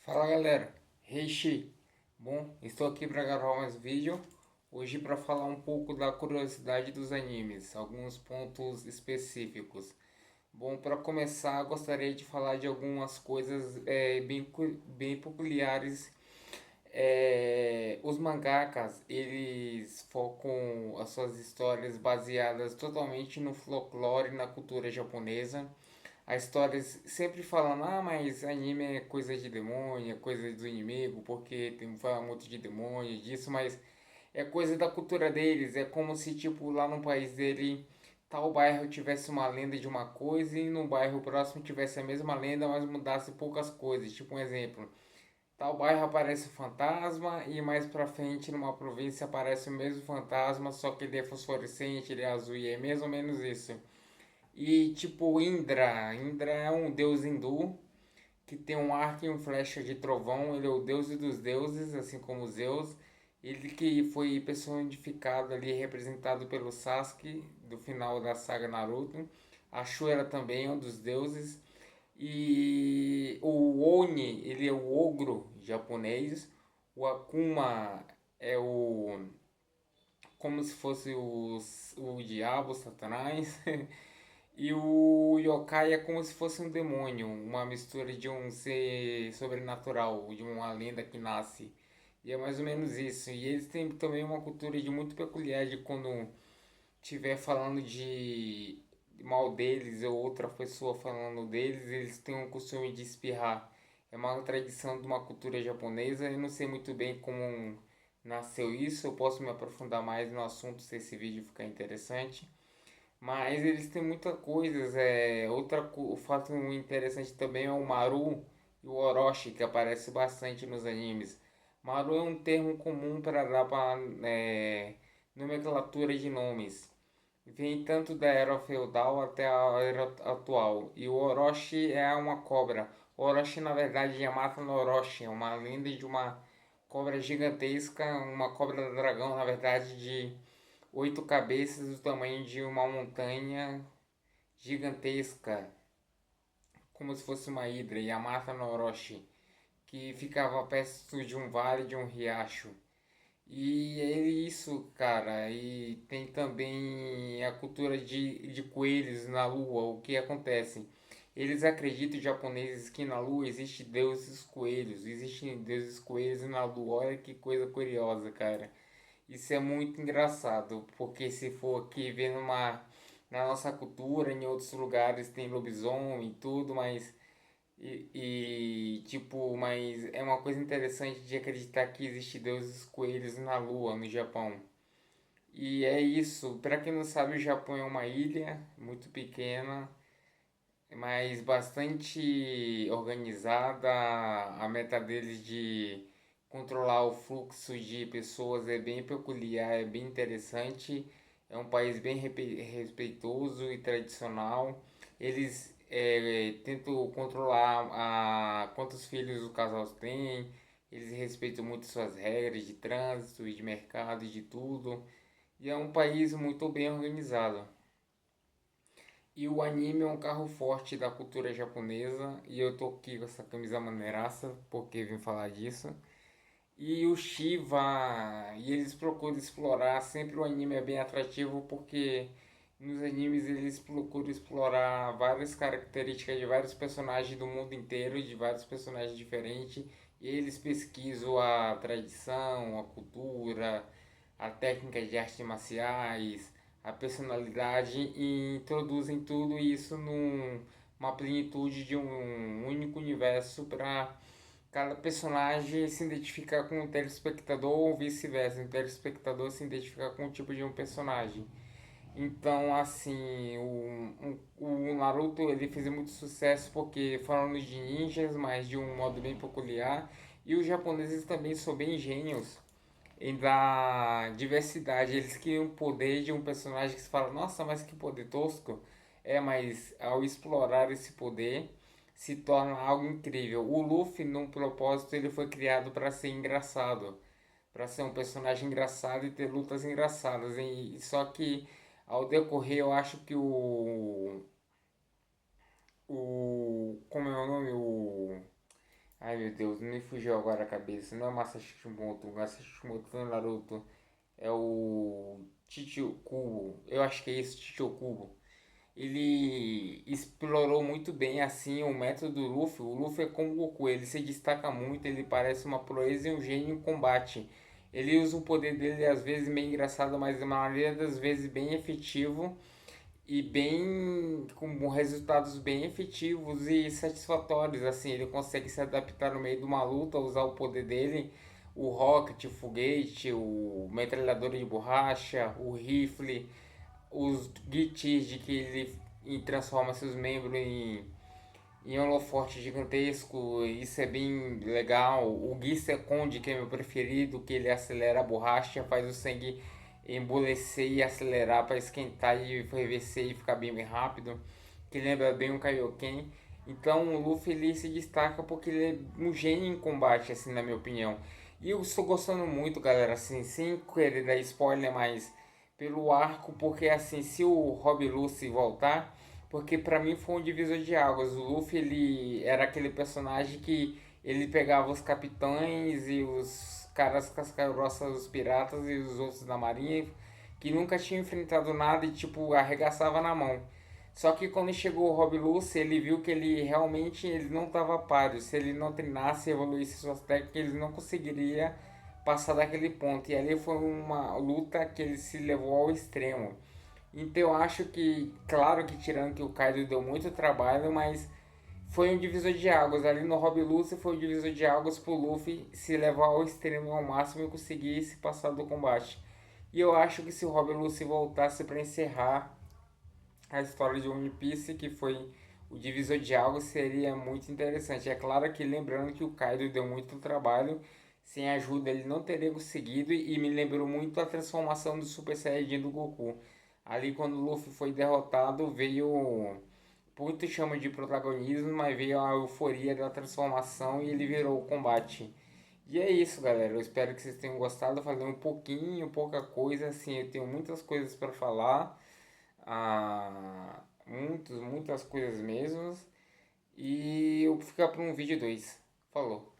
Fala galera, Reishi. Bom, estou aqui para gravar mais vídeo. Hoje para falar um pouco da curiosidade dos animes, alguns pontos específicos. Bom, para começar, gostaria de falar de algumas coisas bem peculiares. Os mangakas, eles focam as suas histórias baseadas totalmente no folclore e na cultura japonesa. A história sempre falando, mas anime é coisa de demônio, é coisa do inimigo, porque tem fala muito de demônio, disso, mas é coisa da cultura deles. É como se, tipo, lá no país dele, tal bairro tivesse uma lenda de uma coisa e no bairro próximo tivesse a mesma lenda, mas mudasse poucas coisas. Tipo um exemplo, tal bairro aparece um fantasma e mais pra frente numa província aparece o mesmo fantasma, só que ele é fosforescente, ele é azul e é mais ou menos isso. E tipo Indra é um deus hindu que tem um arco e um flecha de trovão. Ele é o deus dos deuses, assim como Zeus. Ele que foi personificado ali, representado pelo Sasuke do final da saga Naruto. A Shura também é um dos deuses. E o Oni, ele é o ogro japonês. O Akuma é o como se fosse o diabo, Satanás. E o yokai é como se fosse um demônio, uma mistura de um ser sobrenatural, de uma lenda que nasce. E é mais ou menos isso. E eles têm também uma cultura de muito peculiar de quando estiver falando de mal deles ou outra pessoa falando deles, eles têm um costume de espirrar. É uma tradição de uma cultura japonesa. Eu não sei muito bem como nasceu isso. Eu posso me aprofundar mais no assunto se esse vídeo ficar interessante. Mas eles têm muita coisas. O fato interessante também é o Maru e o Orochi, que aparece bastante nos animes. Maru é um termo comum para dar para nomenclatura de nomes. Vem tanto da era feudal até a era atual. E o Orochi é uma cobra. O Orochi, na verdade, é Yamato no Orochi, é uma lenda de uma cobra gigantesca, uma cobra dragão, na verdade, de 8 cabeças do tamanho de uma montanha gigantesca, como se fosse uma hidra, Yamata no Orochi, que ficava perto de um vale, de um riacho. E é isso, cara. E tem também a cultura de coelhos na lua. O que acontece? Eles acreditam, os japoneses, que na lua existem deuses coelhos. Existem deuses coelhos na lua. Olha que coisa curiosa, cara. Isso é muito engraçado, porque se for aqui ver na nossa cultura, em outros lugares tem lobisomem e tudo, mas é uma coisa interessante de acreditar que existe deuses coelhos na lua, no Japão. E é isso, para quem não sabe, o Japão é uma ilha muito pequena, mas bastante organizada. A meta deles de controlar o fluxo de pessoas é bem peculiar, é bem interessante. É um país bem respeitoso e tradicional. Eles tentam controlar quantos filhos o casal tem. Eles respeitam muito suas regras de trânsito e de mercado e de tudo. E é um país muito bem organizado. E o anime é um carro forte da cultura japonesa. E eu tô aqui com essa camisa maneiraça porque vim falar disso. E o Shiva, e eles procuram explorar. Sempre o anime é bem atrativo porque nos animes eles procuram explorar várias características de vários personagens do mundo inteiro, de vários personagens diferentes. E eles pesquisam a tradição, a cultura, a técnica de artes marciais, a personalidade e introduzem tudo isso numa plenitude de um único universo para cada personagem se identificar com o telespectador ou vice-versa, o telespectador se identificar com o tipo de um personagem. Então, assim, o Naruto ele fez muito sucesso porque falando de ninjas, mas de um modo bem peculiar. E os japoneses também são bem gênios em dar diversidade. Eles criam o poder de um personagem que se fala, nossa, mas que poder tosco. Mas ao explorar esse poder se torna algo incrível. O Luffy, num propósito, ele foi criado para ser engraçado, para ser um personagem engraçado e ter lutas engraçadas. Só que ao decorrer, eu acho que como é o nome? Ai meu Deus, me fugiu agora a cabeça. Não é o Masashi Kishimoto no Naruto. É o Chichibuku. Eu acho que é esse Chichibuku. Ele explorou muito bem assim o método do Luffy. O Luffy é como o Goku, ele se destaca muito, ele parece uma proeza e um gênio em combate. Ele usa o poder dele às vezes meio engraçado, mas na maioria das vezes bem efetivo e bem com resultados bem efetivos e satisfatórios. Assim, ele consegue se adaptar no meio de uma luta, usar o poder dele, o rocket, o foguete, o metralhadora de borracha, o rifle, os glitches de que ele transforma seus membros em holoforte gigantesco. Isso é bem legal. O Gui que é meu preferido, que ele acelera a borracha, faz o sangue embolecer e acelerar para esquentar e fervecer e ficar bem rápido, que lembra bem um Kaioken. Então o Luffy ele se destaca porque ele é um gênio em combate, assim, na minha opinião. E eu estou gostando muito, galera, assim, sem querer dar spoiler, mas pelo arco, porque assim, se o Rob Lucy voltar, porque pra mim foi um divisor de águas. O Luffy ele era aquele personagem que ele pegava os capitães e os caras casca-grossas dos piratas e os outros da marinha que nunca tinham enfrentado nada e tipo arregaçava na mão. Só que quando chegou o Rob Lucy, ele viu que ele realmente ele não estava páreo. Se ele não treinasse e evoluísse suas técnicas, ele não conseguiria passar daquele ponto. E ali foi uma luta que ele se levou ao extremo. Então eu acho que, claro que tirando que o Kaido deu muito trabalho, mas foi um divisor de águas. Ali no Rob Lucy foi um divisor de águas pro Luffy se levar ao extremo ao máximo e conseguir se passar do combate. E eu acho que se o Rob Lucy voltasse para encerrar a história de One Piece, que foi o divisor de águas, seria muito interessante. É claro que lembrando que o Kaido deu muito trabalho, sem ajuda ele não teria conseguido e me lembrou muito a transformação do Super Saiyajin do Goku. Ali quando o Luffy foi derrotado, veio muito chama de protagonismo, mas veio a euforia da transformação e ele virou o combate. E é isso, galera. Eu espero que vocês tenham gostado. Eu falei um pouquinho, pouca coisa, assim, eu tenho muitas coisas para falar, muitas coisas mesmo. E eu vou ficar para um vídeo 2. Falou.